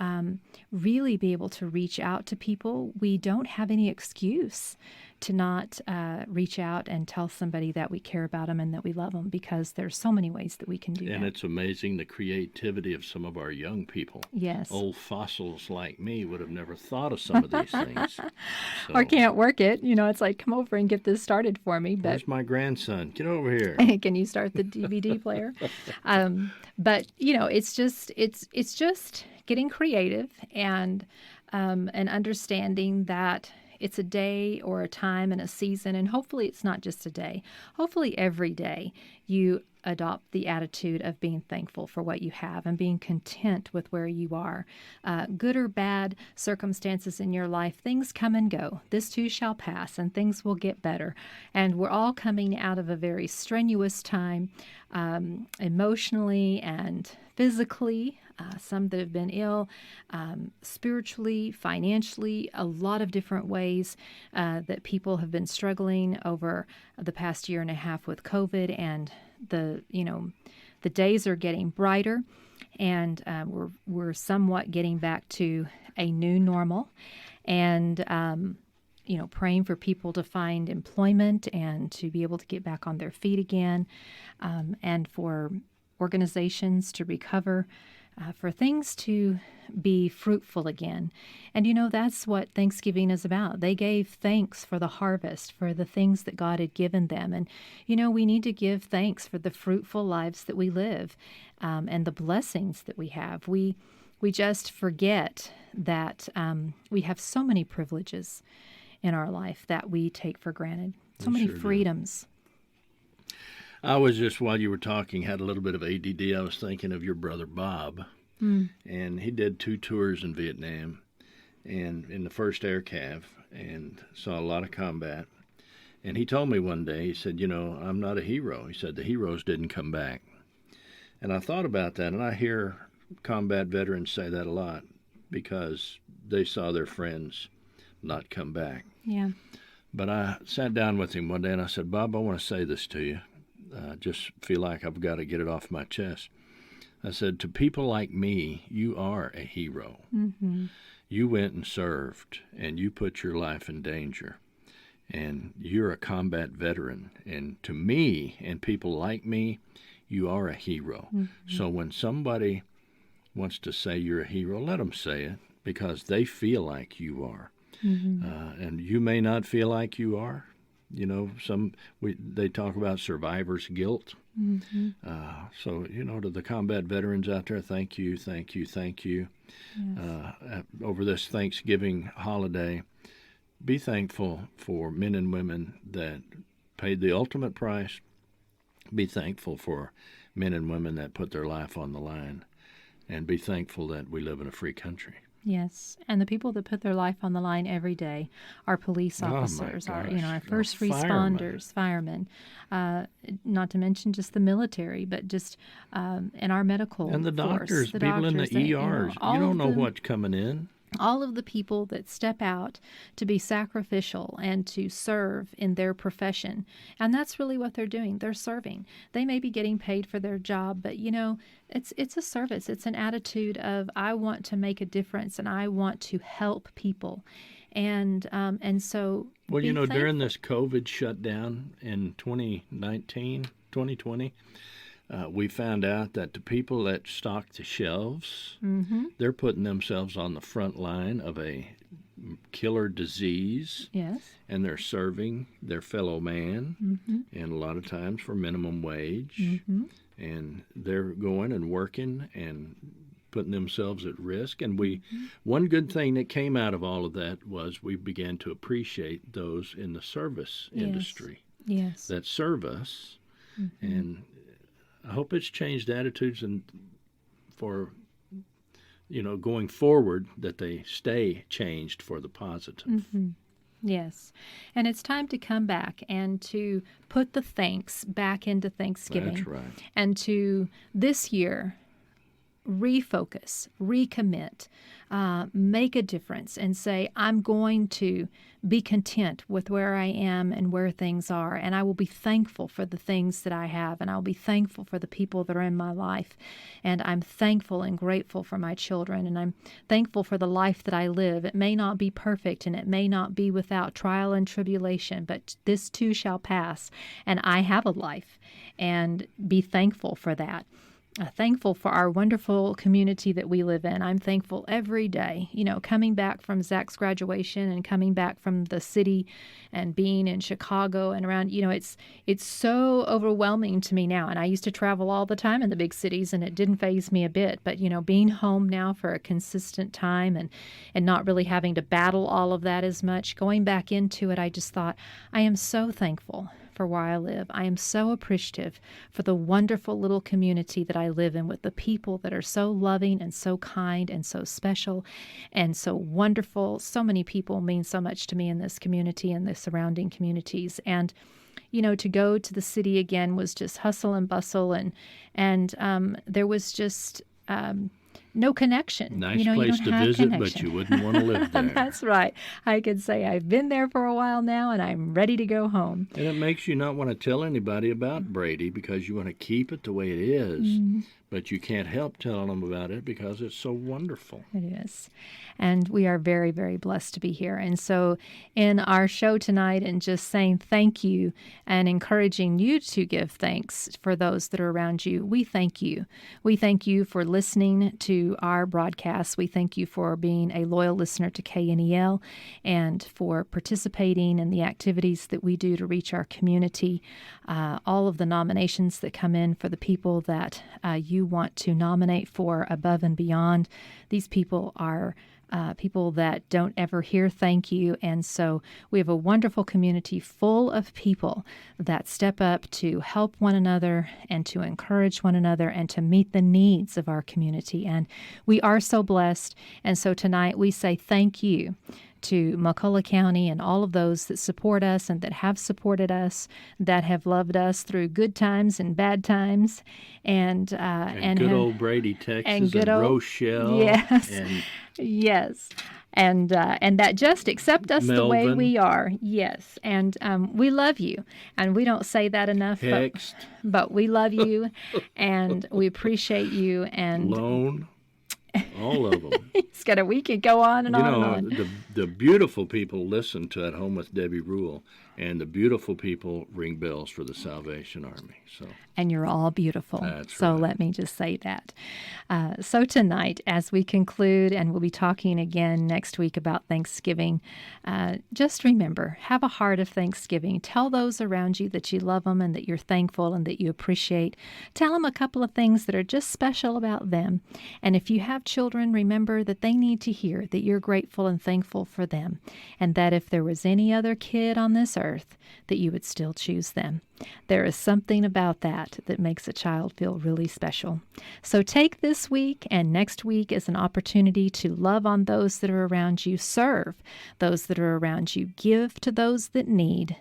really be able to reach out to people. We don't have any excuse to not reach out and tell somebody that we care about them and that we love them, because there's so many ways that we can do And that. it's amazing the creativity of some of our young people. Yes. Old fossils like me would have never thought of some of these things. Or So, can't work it. It's like, come over and get this started for me. But where's my grandson? Get over here. can you start the DVD player? But it's just getting creative and understanding that it's a day or a time and a season, and hopefully it's not just a day. Hopefully every day you adopt the attitude of being thankful for what you have and being content with where you are. Good or bad circumstances in your life, things come and go. This too shall pass, and things will get better. And we're all coming out of a very strenuous time, emotionally and physically. Some that have been ill, spiritually, financially, a lot of different ways that people have been struggling over the past year and a half with COVID, and the days are getting brighter, and we're somewhat getting back to a new normal, and praying for people to find employment and to be able to get back on their feet again, and for organizations to recover. For things to be fruitful again. And that's what Thanksgiving is about. They gave thanks for the harvest, for the things that God had given them. And, we need to give thanks for the fruitful lives that we live, and the blessings that we have. We just forget that we have so many privileges in our life that we take for granted, so many sure do. freedoms. I was just, while you were talking, had a little bit of ADD. I was thinking of your brother Bob, and he did 2 tours in Vietnam, and in the first air cav, and saw a lot of combat. And he told me one day, he said, I'm not a hero. He said, the heroes didn't come back. And I thought about that, and I hear combat veterans say that a lot because they saw their friends not come back. Yeah. But I sat down with him one day and I said, Bob, I want to say this to you. Just feel like I've got to get it off my chest. I said, to people like me, you are a hero. Mm-hmm. You went and served, and you put your life in danger. And you're a combat veteran. And to me, and people like me, you are a hero. Mm-hmm. So when somebody wants to say you're a hero, let them say it, because they feel like you are. Mm-hmm. And you may not feel like you are. They talk about survivor's guilt. Mm-hmm. So, to the combat veterans out there, thank you, thank you, thank you. Yes. Over this Thanksgiving holiday, be thankful for men and women that paid the ultimate price. Be thankful for men and women that put their life on the line. And be thankful that we live in a free country. Yes, and the people that put their life on the line every day, our police officers, our first responders, firemen, not to mention just the military, but just in our medical and the force, doctors, the people doctors, in the ERs. You don't know what's coming in. All of the people that step out to be sacrificial and to serve in their profession. And that's really what they're doing. They're serving. They may be getting paid for their job, but it's a service. It's an attitude of, I want to make a difference and I want to help people. And so well, thankful. During this COVID shutdown in 2020, we found out that the people that stock the shelves, mm-hmm. they're putting themselves on the front line of a killer disease. Yes. And they're serving their fellow man, mm-hmm. and a lot of times for minimum wage. Mm-hmm. And they're going and working and putting themselves at risk. And one good thing that came out of all of that was we began to appreciate those in the service industry that serve us. Mm-hmm. And I hope it's changed attitudes and for, going forward, that they stay changed for the positive. Mm-hmm. Yes. And it's time to come back and to put the thanks back into Thanksgiving. That's right. And to this year refocus, recommit, make a difference, and say, I'm going to be content with where I am and where things are, and I will be thankful for the things that I have, and I'll be thankful for the people that are in my life, and I'm thankful and grateful for my children, and I'm thankful for the life that I live. It may not be perfect, and it may not be without trial and tribulation, but this too shall pass, and I have a life, and be thankful for that. Thankful for our wonderful community that we live in. I'm thankful every day, coming back from Zach's graduation and coming back from the city and being in Chicago and around, it's so overwhelming to me now. And I used to travel all the time in the big cities and it didn't faze me a bit. But, being home now for a consistent time and not really having to battle all of that as much, going back into it, I just thought, I am so thankful for where I live. I am so appreciative for the wonderful little community that I live in with the people that are so loving and so kind and so special and so wonderful. So many people mean so much to me in this community and the surrounding communities. And to go to the city again was just hustle and bustle, and there was just no connection. Nice you don't place to have visit, connection. but you wouldn't want to live there. That's right. I could say I've been there for a while now, and I'm ready to go home. And it makes you not want to tell anybody about Brady because you want to keep it the way it is. Mm-hmm. But you can't help telling them about it because it's so wonderful. It is. And we are very, very blessed to be here. And so in our show tonight, and just saying thank you and encouraging you to give thanks for those that are around you, we thank you. We thank you for listening to our broadcast. We thank you for being a loyal listener to KNEL and for participating in the activities that we do to reach our community. All of the nominations that come in for the people that you want to nominate for above and beyond. These people are people that don't ever hear thank you. And so we have a wonderful community full of people that step up to help one another and to encourage one another and to meet the needs of our community. And we are so blessed. And so tonight we say thank you to McCullough County and all of those that support us and that have supported us, that have loved us through good times and bad times, and good old Brady, Texas, and good old Rochelle, yes, and yes, and that just accept us the way Melvin. we are, yes, and we love you, and we don't say that enough, but we love you, and we appreciate you, and Lone. All of them. we could go on and on and on. The beautiful people listen to At Home with Debbie Rule, and the beautiful people ring bells for the Salvation Army. And you're all beautiful. That's so right. let me just say that. So tonight, as we conclude, and we'll be talking again next week about Thanksgiving, just remember, have a heart of thanksgiving. Tell those around you that you love them and that you're thankful and that you appreciate. Tell them a couple of things that are just special about them. And if you have children, remember that they need to hear that you're grateful and thankful for them, and that if there was any other kid on this earth, that you would still choose them. There is something about that makes a child feel really special. So take this week and next week as an opportunity to love on those that are around you, serve those that are around you, give to those that need,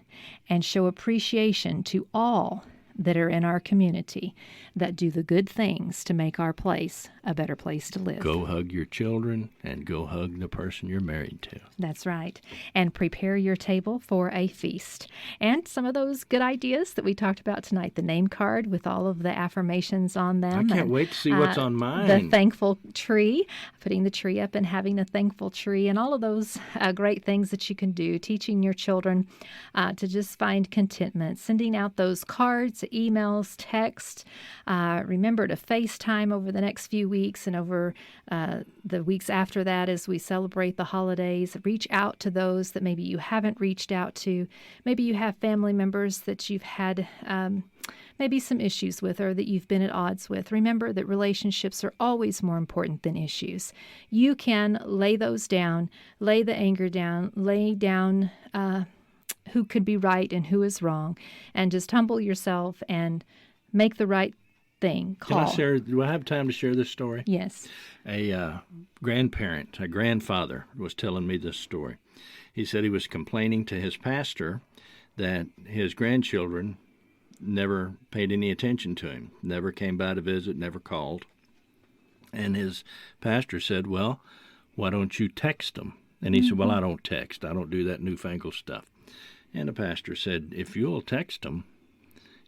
and show appreciation to all that are in our community that do the good things to make our place a better place to live. Go hug your children and go hug the person you're married to. That's right. And prepare your table for a feast. And some of those good ideas that we talked about tonight, the name card with all of the affirmations on them. I can't wait to see what's on mine. The thankful tree, putting the tree up and having a thankful tree, and all of those great things that you can do, teaching your children to just find contentment, sending out those cards, emails, text. Remember to FaceTime over the next few weeks and over the weeks after that as we celebrate the holidays. Reach out to those that maybe you haven't reached out to. Maybe you have family members that you've had maybe some issues with or that you've been at odds with. Remember that relationships are always more important than issues. You can lay those down, lay the anger down, lay down who could be right and who is wrong, and just humble yourself and make the right thing. Can I share? Do I have time to share this story? Yes. A grandfather was telling me this story. He said he was complaining to his pastor that his grandchildren never paid any attention to him, never came by to visit, never called. And his pastor said, well, why don't you text them? And he said, well, I don't text. I don't do that newfangled stuff. And the pastor said, if you'll text them,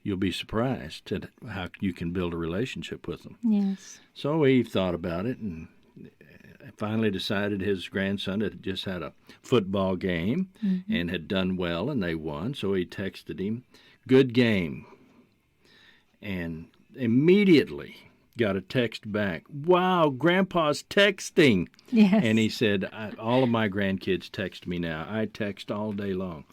you'll be surprised at how you can build a relationship with them. Yes. So he thought about it and finally decided his grandson had just had a football game and had done well, and they won. So he texted him, good game. And immediately got a text back, wow, Grandpa's texting. Yes. And he said, all of my grandkids text me now. I text all day long.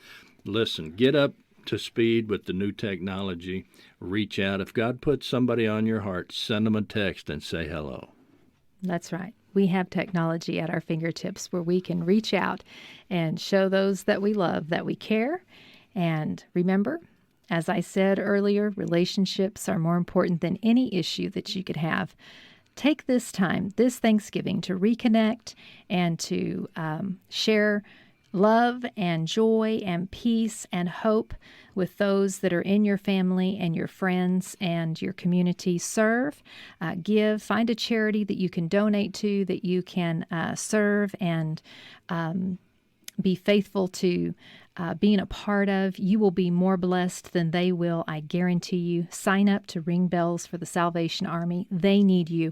Listen, get up to speed with the new technology. Reach out. If God puts somebody on your heart, send them a text and say hello. That's right. We have technology at our fingertips where we can reach out and show those that we love that we care. And remember, as I said earlier, relationships are more important than any issue that you could have. Take this time, this Thanksgiving, to reconnect and to share love and joy and peace and hope with those that are in your family and your friends and your community. Serve, give, find a charity that you can donate to, that you can serve and be faithful to being a part of. You will be more blessed than they will, I guarantee you. Sign up to ring bells for the Salvation Army. They need you.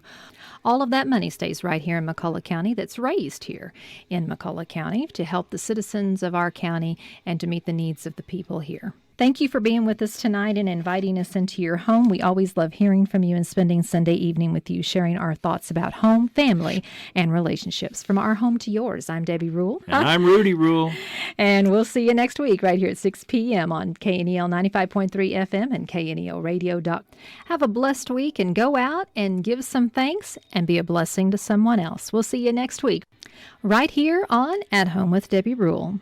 All of that money stays right here in McCullough County, that's raised here in McCullough County to help the citizens of our county and to meet the needs of the people here. Thank you for being with us tonight and inviting us into your home. We always love hearing from you and spending Sunday evening with you, sharing our thoughts about home, family, and relationships. From our home to yours, I'm Debbie Rule. And I'm Rudy Rule. And we'll see you next week right here at 6 p.m. on KNEL 95.3 FM and KNELradio.com. Have a blessed week and go out and give some thanks and be a blessing to someone else. We'll see you next week right here on At Home with Debbie Rule.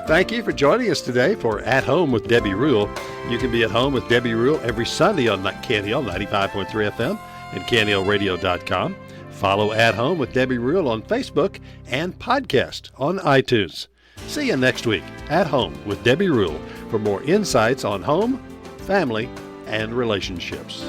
Thank you for joining us today for At Home with Debbie Rule. You can be at home with Debbie Rule every Sunday on KNEL 95.3 FM and KNELradio.com. Follow At Home with Debbie Rule on Facebook and podcast on iTunes. See you next week, At Home with Debbie Rule, for more insights on home, family, and relationships.